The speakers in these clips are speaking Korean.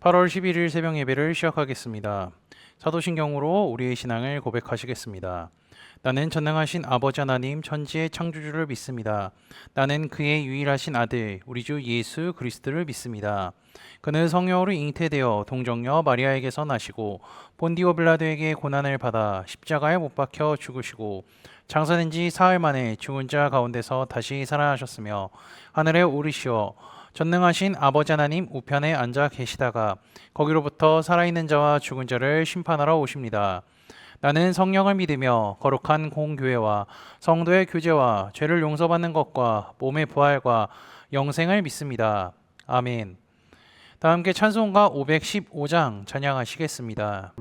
8월 11일 새벽 예배를 시작하겠습니다. 사도신경으로 우리의 신앙을 고백하시겠습니다. 나는 전능하신 아버지 하나님 천지의 창조주를 믿습니다. 나는 그의 유일하신 아들 우리 주 예수 그리스도를 믿습니다. 그는 성령으로 잉태되어 동정녀 마리아에게서 나시고 본디오 빌라도에게 고난을 받아 십자가에 못 박혀 죽으시고 장사된 지 사흘 만에 죽은 자 가운데서 다시 살아나셨으며 하늘에 오르시어 전능하신 아버지 하나님 우편에 앉아 계시다가 거기로부터 살아있는 자와 죽은 자를 심판하러 오십니다. 나는 성령을 믿으며 거룩한 공교회와 성도의 교제와 죄를 용서받는 것과 몸의 부활과 영생을 믿습니다. 아멘. 다 함께 찬송가 515장 찬양하시겠습니다.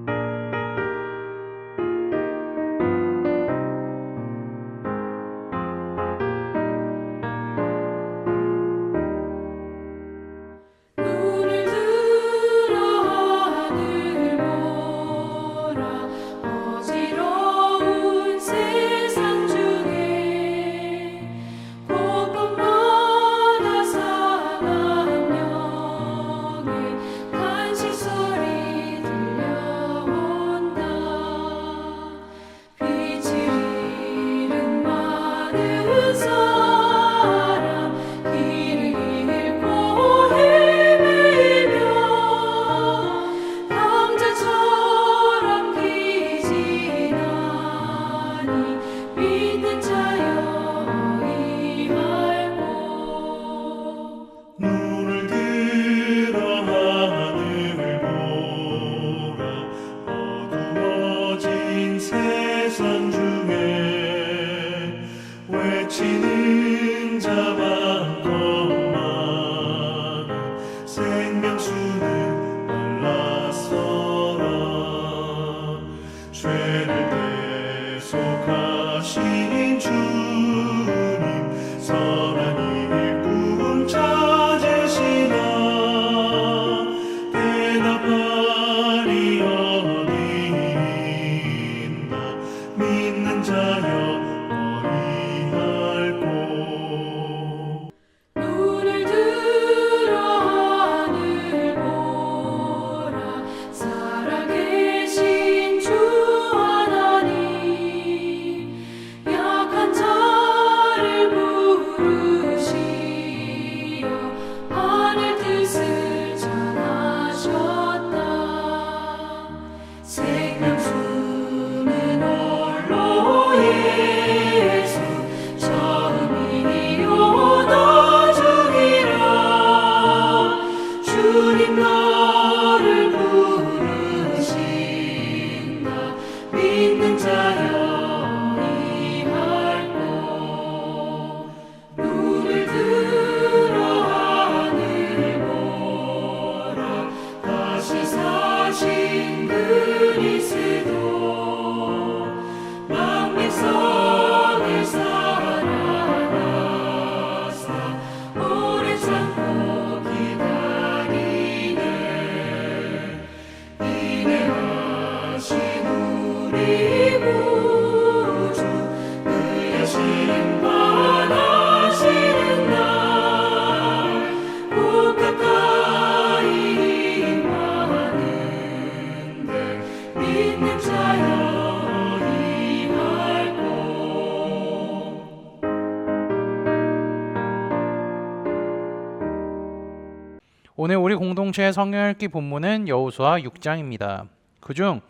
오늘 우리 공동체의 성경 읽기 본문은 여호수아 6장입니다. 그중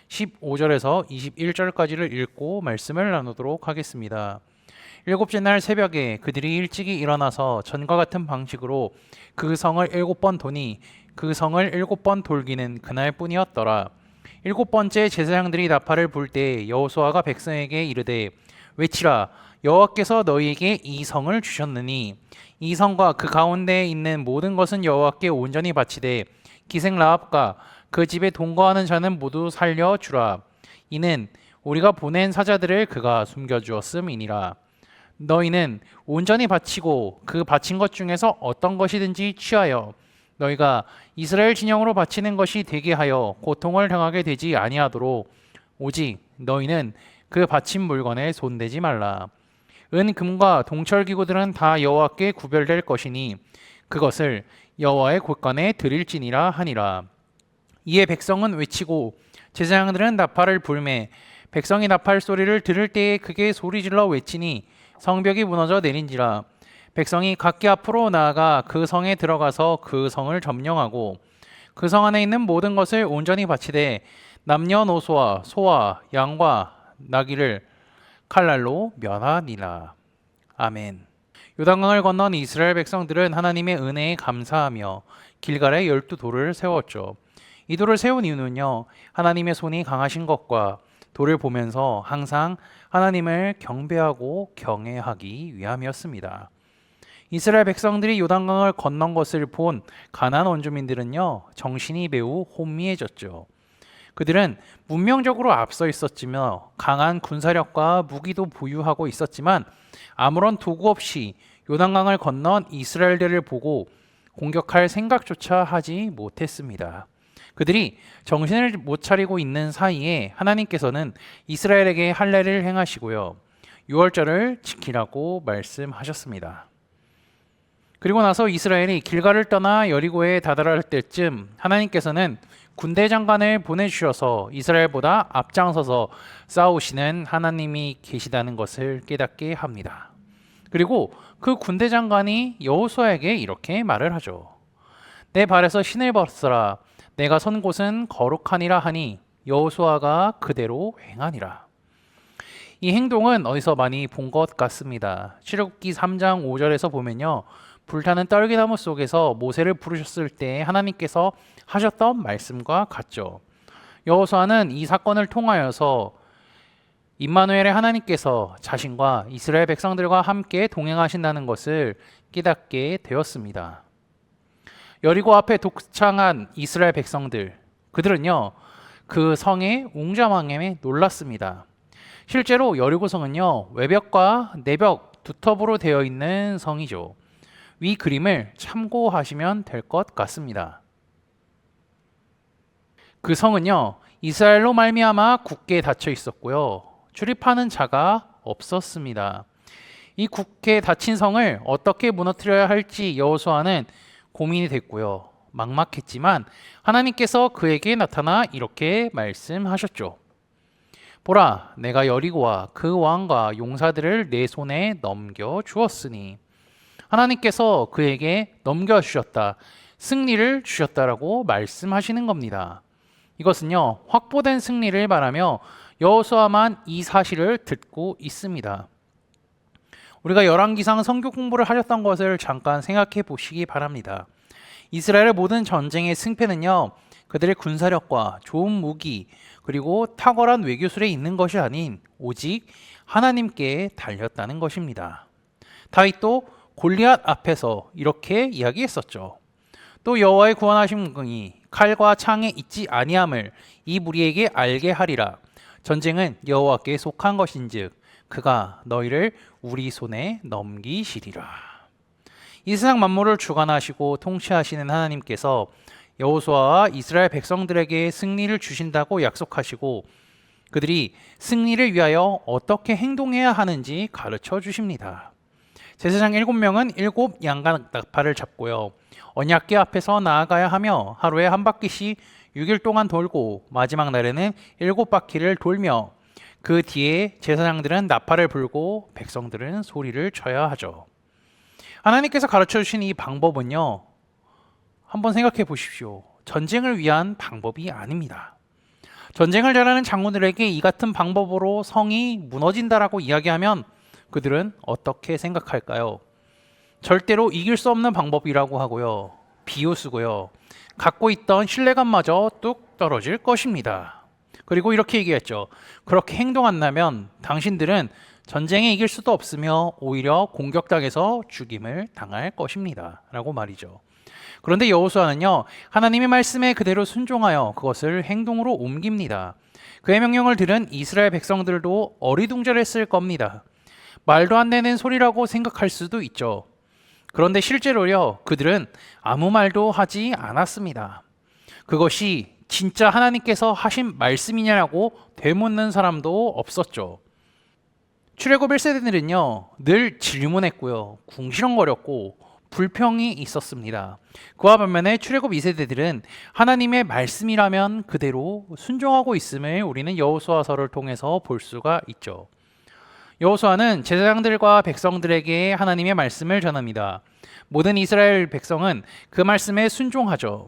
15절에서 21절까지를 읽고 말씀을 나누도록 하겠습니다. 일곱째 날 새벽에 그들이 일찍이 일어나서 전과 같은 방식으로 그 성을 7번 도니 그 성을 7번 돌기는 그날뿐이었더라. 7번째 제사장들이 나팔을 불 때 여호수아가 백성에게 이르되 외치라 여호와께서 너희에게 이 성을 주셨느니 이 성과 그 가운데에 있는 모든 것은 여호와께 온전히 바치되 기생 라합과 그 집에 동거하는 자는 모두 살려주라. 이는 우리가 보낸 사자들을 그가 숨겨주었음이니라. 너희는 온전히 바치고 그 바친 것 중에서 어떤 것이든지 취하여 너희가 이스라엘 진영으로 바치는 것이 되게 하여 고통을 당하게 되지 아니하도록 오직 너희는 그 바친 물건에 손대지 말라. 은 금과 동철 기구들은 다 여호와께 구별될 것이니 그것을 여호와의 곳간에 드릴지니라 하니라. 이에 백성은 외치고 제사장들은 나팔을 불매 백성이 나팔 소리를 들을 때에 크게 소리질러 외치니 성벽이 무너져 내린지라. 백성이 각기 앞으로 나아가 그 성에 들어가서 그 성을 점령하고 그 성 안에 있는 모든 것을 온전히 바치되 남녀노소와 소와 양과 나귀를 칼날로 멸하니라. 아멘. 요단강을 건넌 이스라엘 백성들은 하나님의 은혜에 감사하며 길갈에 12돌을 세웠죠. 이 돌을 세운 이유는요, 하나님의 손이 강하신 것과 돌을 보면서 항상 하나님을 경배하고 경외하기 위함이었습니다. 이스라엘 백성들이 요단강을 건넌 것을 본 가나안 원주민들은요, 정신이 매우 혼미해졌죠. 그들은 문명적으로 앞서 있었으며 강한 군사력과 무기도 보유하고 있었지만 아무런 도구 없이 요단강을 건넌 이스라엘들을 보고 공격할 생각조차 하지 못했습니다. 그들이 정신을 못 차리고 있는 사이에 하나님께서는 이스라엘에게 할례를 행하시고요, 유월절을 지키라고 말씀하셨습니다. 그리고 나서 이스라엘이 길갈을 떠나 여리고에 다다를 때쯤 하나님께서는 군대 장관을 보내주셔서 이스라엘보다 앞장서서 싸우시는 하나님이 계시다는 것을 깨닫게 합니다. 그리고 그 군대 장관이 여호수아에게 이렇게 말을 하죠. 내 발에서 신을 벗어라. 내가 선 곳은 거룩하니라 하니 여호수아가 그대로 행하니라. 이 행동은 어디서 많이 본 것 같습니다. 출애굽기 3장 5절에서 보면요, 불타는 떨기나무 속에서 모세를 부르셨을 때 하나님께서 하셨던 말씀과 같죠. 여호수아는 이 사건을 통하여서 임마누엘의 하나님께서 자신과 이스라엘 백성들과 함께 동행하신다는 것을 깨닫게 되었습니다. 여리고 앞에 도착한 이스라엘 백성들, 그들은요, 그 성의 웅장함에 놀랐습니다. 실제로 여리고성은요, 외벽과 내벽 두 텁으로 되어 있는 성이죠. 위 그림을 참고하시면 될 것 같습니다. 그 성은요, 이스라엘로 말미암아 굳게 닫혀 있었고요, 출입하는 자가 없었습니다. 이 굳게 닫힌 성을 어떻게 무너뜨려야 할지 여호수아는 고민이 됐고요, 막막했지만 하나님께서 그에게 나타나 이렇게 말씀하셨죠. 보라, 내가 여리고와 그 왕과 용사들을 내 손에 넘겨 주었으니. 하나님께서 그에게 넘겨주셨다, 승리를 주셨다라고 말씀하시는 겁니다. 이것은요, 확보된 승리를 말하며 여호수아만 이 사실을 듣고 있습니다. 우리가 열왕기상 성교 공부를 하셨던 것을 잠깐 생각해 보시기 바랍니다. 이스라엘의 모든 전쟁의 승패는요, 그들의 군사력과 좋은 무기 그리고 탁월한 외교술에 있는 것이 아닌 오직 하나님께 달렸다는 것입니다. 다윗도 골리앗 앞에서 이렇게 이야기했었죠. 또 여호와의 구원하신 분이 칼과 창에 있지 아니함을 이 무리에게 알게 하리라. 전쟁은 여호와께 속한 것인즉 그가 너희를 우리 손에 넘기시리라. 이 세상 만물을 주관하시고 통치하시는 하나님께서 여호수아와 이스라엘 백성들에게 승리를 주신다고 약속하시고 그들이 승리를 위하여 어떻게 행동해야 하는지 가르쳐 주십니다. 제사장 7명은 7 양간 나팔을 잡고요, 언약궤 앞에서 나아가야 하며 하루에 한 바퀴씩 6일 동안 돌고 마지막 날에는 7바퀴를 돌며 그 뒤에 제사장들은 나팔을 불고 백성들은 소리를 쳐야 하죠. 하나님께서 가르쳐 주신 이 방법은요, 한번 생각해 보십시오. 전쟁을 위한 방법이 아닙니다. 전쟁을 잘하는 장군들에게 이 같은 방법으로 성이 무너진다라고 이야기하면 그들은 어떻게 생각할까요? 절대로 이길 수 없는 방법이라고 하고요, 비웃으고요, 갖고 있던 신뢰감마저 뚝 떨어질 것입니다. 그리고 이렇게 얘기했죠. 그렇게 행동한다면 당신들은 전쟁에 이길 수도 없으며 오히려 공격당해서 죽임을 당할 것입니다 라고 말이죠. 그런데 여호수아는요, 하나님의 말씀에 그대로 순종하여 그것을 행동으로 옮깁니다. 그의 명령을 들은 이스라엘 백성들도 어리둥절했을 겁니다. 말도 안 되는 소리라고 생각할 수도 있죠. 그런데 실제로요, 그들은 아무 말도 하지 않았습니다. 그것이 진짜 하나님께서 하신 말씀이냐라고 되묻는 사람도 없었죠. 출애굽 1세대들은요 늘 질문했고요, 궁시렁거렸고 불평이 있었습니다. 그와 반면에 출애굽 2세대들은 하나님의 말씀이라면 그대로 순종하고 있음을 우리는 여호수아서를 통해서 볼 수가 있죠. 여호수아는 제사장들과 백성들에게 하나님의 말씀을 전합니다. 모든 이스라엘 백성은 그 말씀에 순종하죠.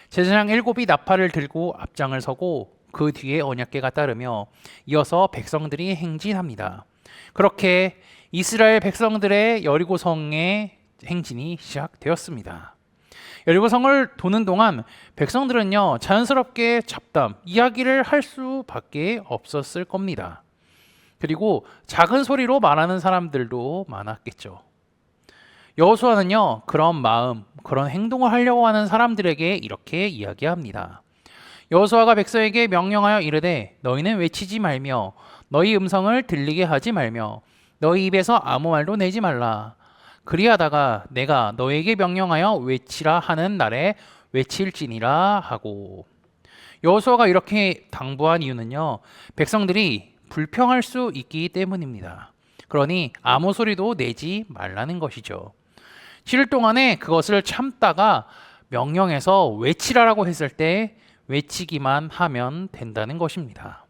제사장 7이 나팔을 들고 앞장을 서고 그 뒤에 언약궤가 따르며 이어서 백성들이 행진합니다. 그렇게 이스라엘 백성들의 여리고성의 행진이 시작되었습니다. 여리고성을 도는 동안 백성들은요, 자연스럽게 잡담, 이야기를 할 수밖에 없었을 겁니다. 그리고 작은 소리로 말하는 사람들도 많았겠죠. 여호수아는요, 그런 마음, 그런 행동을 하려고 하는 사람들에게 이렇게 이야기합니다. 여호수아가 백성에게 명령하여 이르되 너희는 외치지 말며 너희 음성을 들리게 하지 말며 너희 입에서 아무 말도 내지 말라. 그리하다가 내가 너에게 명령하여 외치라 하는 날에 외칠지니라 하고. 여호수아가 이렇게 당부한 이유는요, 백성들이 불평할 수 있기 때문입니다. 그러니 아무 소리도 내지 말라는 것이죠. 7일 동안에 그것을 참다가 명령해서 외치라라고 했을 때 외치기만 하면 된다는 것입니다.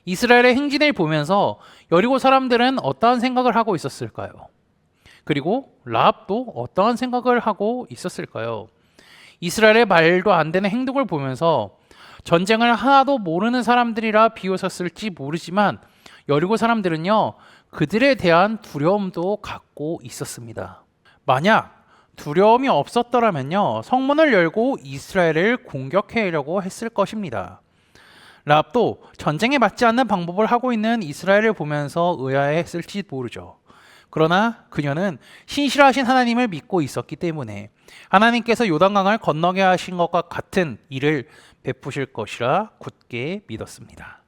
이스라엘의 행진을 보면서 여리고 사람들은 어떠한 생각을 하고 있었을까요? 그리고 라합도 어떠한 생각을 하고 있었을까요? 이스라엘의 말도 안 되는 행동을 보면서 전쟁을 하나도 모르는 사람들이라 비웃었을지 모르지만 여리고 사람들은요, 그들에 대한 두려움도 갖고 있었습니다. 만약 두려움이 없었더라면요, 성문을 열고 이스라엘을 공격하려고 했을 것입니다. 라합도 전쟁에 맞지 않는 방법을 하고 있는 이스라엘을 보면서 의아해했을지 모르죠. 그러나 그녀는 신실하신 하나님을 믿고 있었기 때문에 하나님께서 요단강을 건너게 하신 것과 같은 일을 베푸실 것이라 굳게 믿었습니다.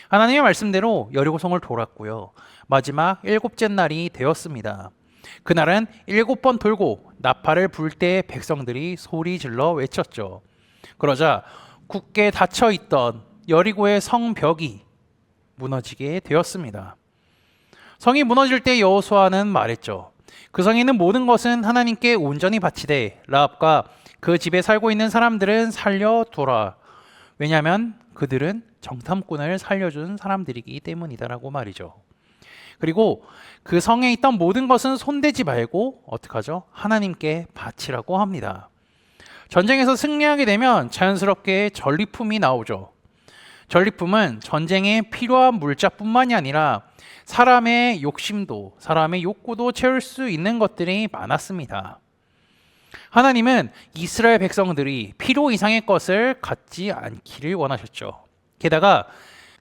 하나님의 말씀대로 여리고성을 돌았고요. 마지막 7째 날이 되었습니다. 그날은 7번 돌고 나팔을 불 때 백성들이 소리 질러 외쳤죠. 그러자 굳게 닫혀있던 여리고의 성벽이 무너지게 되었습니다. 성이 무너질 때 여호수아는 말했죠. 그 성에 있는 모든 것은 하나님께 온전히 바치되 라합과 그 집에 살고 있는 사람들은 살려두라. 왜냐하면 그들은 정탐꾼을 살려준 사람들이기 때문이다라고 말이죠. 그리고 그 성에 있던 모든 것은 손대지 말고 어떻게 하죠? 하나님께 바치라고 합니다. 전쟁에서 승리하게 되면 자연스럽게 전리품이 나오죠. 전리품은 전쟁에 필요한 물자뿐만이 아니라 사람의 욕심도, 사람의 욕구도 채울 수 있는 것들이 많았습니다. 하나님은 이스라엘 백성들이 필요 이상의 것을 갖지 않기를 원하셨죠. 게다가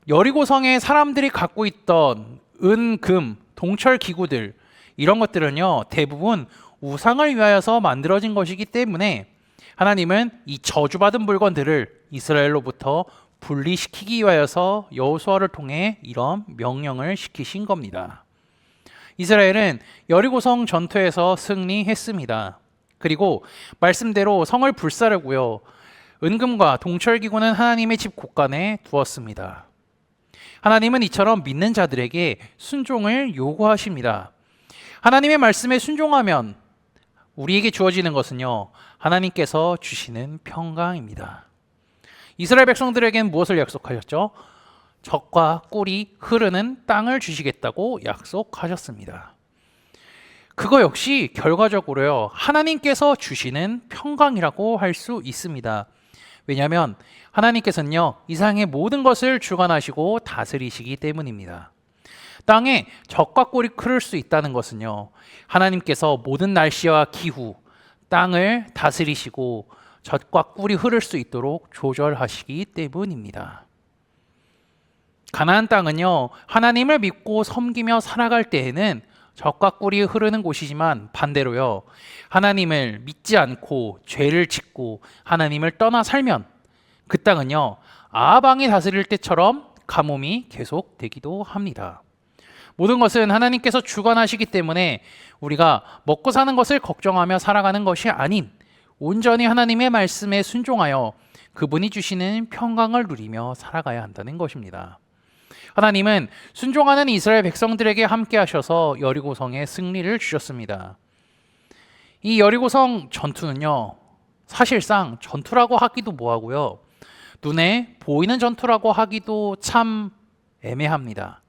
여리고성의 사람들이 갖고 있던 은, 금, 동철 기구들, 이런 것들은요, 대부분 우상을 위하여서 만들어진 것이기 때문에 하나님은 이 저주받은 물건들을 이스라엘로부터 분리시키기 위하여서 여호수아를 통해 이런 명령을 시키신 겁니다. 이스라엘은 여리고성 전투에서 승리했습니다. 그리고 말씀대로 성을 불사르고요, 은금과 동철기구는 하나님의 집 곳간에 두었습니다. 하나님은 이처럼 믿는 자들에게 순종을 요구하십니다. 하나님의 말씀에 순종하면 우리에게 주어지는 것은요, 하나님께서 주시는 평강입니다. 이스라엘 백성들에게는 무엇을 약속하셨죠? 젖과 꿀이 흐르는 땅을 주시겠다고 약속하셨습니다. 그거 역시 결과적으로요, 하나님께서 주시는 평강이라고 할 수 있습니다. 왜냐하면 하나님께서는요, 이 세상의 모든 것을 주관하시고 다스리시기 때문입니다. 땅에 젖과 꿀이 흐를 수 있다는 것은요, 하나님께서 모든 날씨와 기후, 땅을 다스리시고 젖과 꿀이 흐를 수 있도록 조절하시기 때문입니다. 가나안 땅은요, 하나님을 믿고 섬기며 살아갈 때에는 젖과 꿀이 흐르는 곳이지만 반대로요, 하나님을 믿지 않고 죄를 짓고 하나님을 떠나 살면 그 땅은요, 아합 왕이 다스릴 때처럼 가뭄이 계속되기도 합니다. 모든 것은 하나님께서 주관하시기 때문에 우리가 먹고 사는 것을 걱정하며 살아가는 것이 아닌 온전히 하나님의 말씀에 순종하여 그분이 주시는 평강을 누리며 살아가야 한다는 것입니다. 하나님은 순종하는 이스라엘 백성들에게 함께 하셔서 여리고성에 승리를 주셨습니다. 이 여리고성 전투는요, 사실상 전투라고 하기도 뭐하고요, 눈에 보이는 전투라고 하기도 참 애매합니다.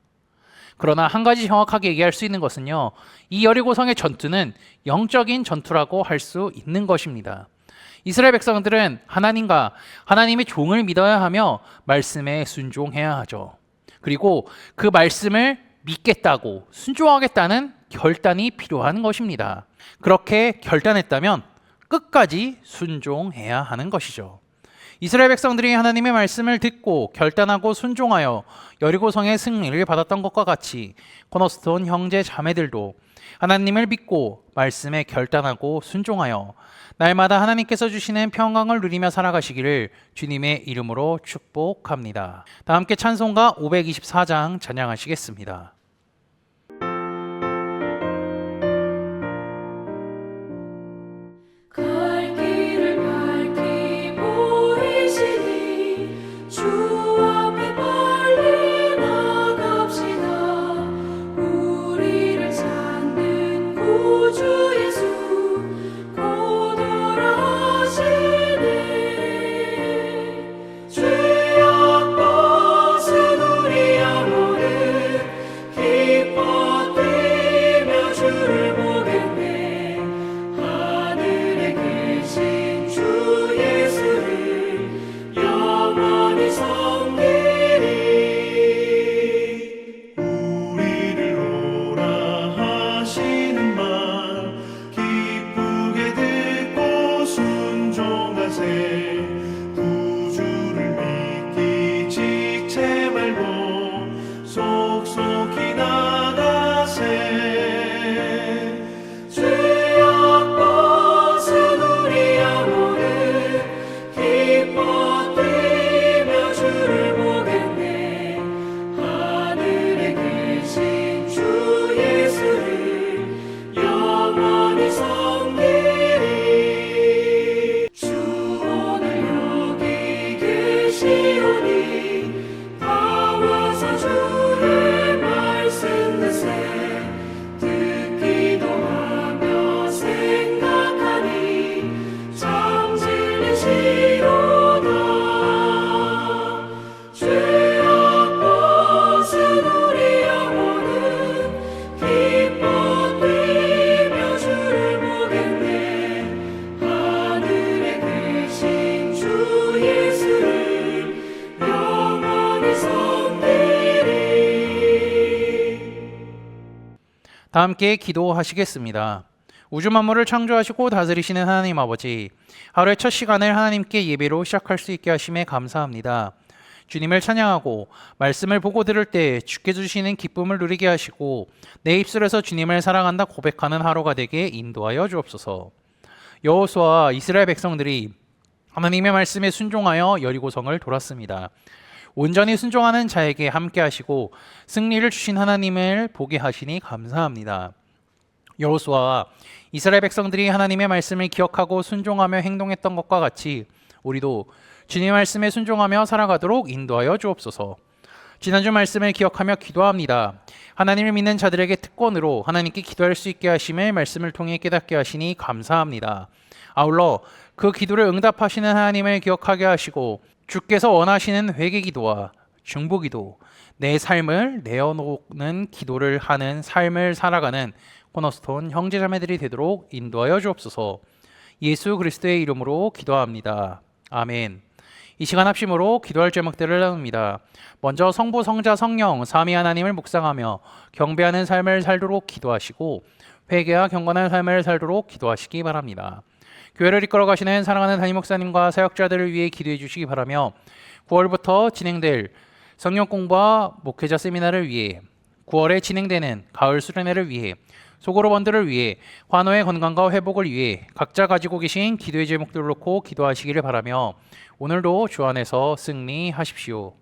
그러나 한 가지 정확하게 얘기할 수 있는 것은요, 이 여리고성의 전투는 영적인 전투라고 할 수 있는 것입니다. 이스라엘 백성들은 하나님과 하나님의 종을 믿어야 하며 말씀에 순종해야 하죠. 그리고 그 말씀을 믿겠다고 순종하겠다는 결단이 필요한 것입니다. 그렇게 결단했다면 끝까지 순종해야 하는 것이죠. 이스라엘 백성들이 하나님의 말씀을 듣고 결단하고 순종하여 여리고성의 승리를 받았던 것과 같이 코너스톤 형제 자매들도 하나님을 믿고 말씀에 결단하고 순종하여 날마다 하나님께서 주시는 평강을 누리며 살아가시기를 주님의 이름으로 축복합니다. 다 함께 찬송가 524장 찬양하시겠습니다. 갈 길을 밝히 보이시니 주 앞에 빨리 나갑시다. 우리를 찾는 구주 예수 곧 오라시네. 죄악 벗은 우리 영혼은 기뻐 뛰며 주를 보겠네. 하늘에 계신 주 예수를 영원히 섬기리. 우리를 오라 하시는 말 기쁘게 듣고 순종하세. 구주를 믿기 지체 말고 속속히 나가세. 죄악 벗은 우리 영혼은 기뻐 뛰며 주를 보겠네. 하늘에 계신 주 예수를 영원히 섬기리. 주 오늘 여기 계시오니 다 와서 주의 말씀 듣세. 듣기도 하며 생각하니 참 진리시로다. 죄악 벗은 우리 영혼은 기뻐 뛰며 주를 보겠네. 하늘에 계신 주 예수를 영원히 섬기리. 다 함께 기도하시겠습니다. 우주 만물을 창조하시고 다스리시는 하나님 아버지, 하루의 첫 시간을 하나님께 예배로 시작할 수 있게 하심에 감사합니다. 주님을 찬양하고 말씀을 보고 들을 때 주께 주시는 기쁨을 누리게 하시고 내 입술에서 주님을 사랑한다 고백하는 하루가 되게 인도하여 주옵소서. 여호수아와 이스라엘 백성들이 하나님의 말씀에 순종하여 여리고성을 돌았습니다. 온전히 순종하는 자에게 함께 하시고 승리를 주신 하나님을 보게 하시니 감사합니다. 여호수아와 이스라엘 백성들이 하나님의 말씀을 기억하고 순종하며 행동했던 것과 같이 우리도 주님의 말씀에 순종하며 살아가도록 인도하여 주옵소서. 지난주 말씀을 기억하며 기도합니다. 하나님을 믿는 자들에게 특권으로 하나님께 기도할 수 있게 하심을 말씀을 통해 깨닫게 하시니 감사합니다. 아울러 그 기도를 응답하시는 하나님을 기억하게 하시고 주께서 원하시는 회개기도와 중보기도, 내 삶을 내어놓는 기도를 하는 삶을 살아가는 코너스톤 형제자매들이 되도록 인도하여 주옵소서. 예수 그리스도의 이름으로 기도합니다. 아멘. 이 시간 합심으로 기도할 제목들을 나눕니다. 먼저 성부, 성자, 성령 삼위 하나님을 묵상하며 경배하는 삶을 살도록 기도하시고 회개와 경건한 삶을 살도록 기도하시기 바랍니다. 교회를 이끌어 가시는 사랑하는 담임 목사님과 사역자들을 위해 기도해 주시기 바라며 9월부터 진행될 성령 공부와 목회자 세미나를 위해 9월에 진행되는 가을 수련회를 위해 소그룹원들을 위해 환호의 건강과 회복을 위해 각자 가지고 계신 기도의 제목들을 놓고 기도하시기를 바라며 오늘도 주 안에서 승리하십시오.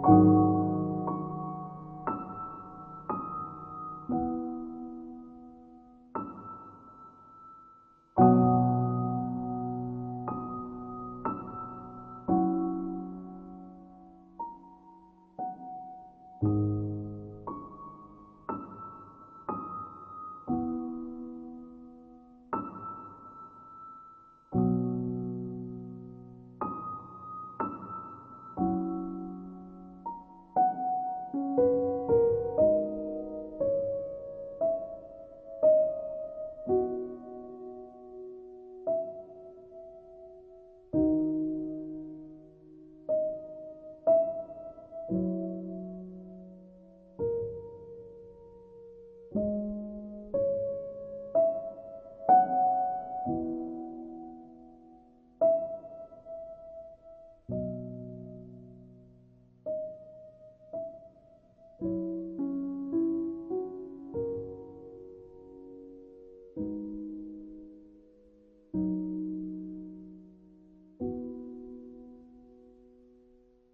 주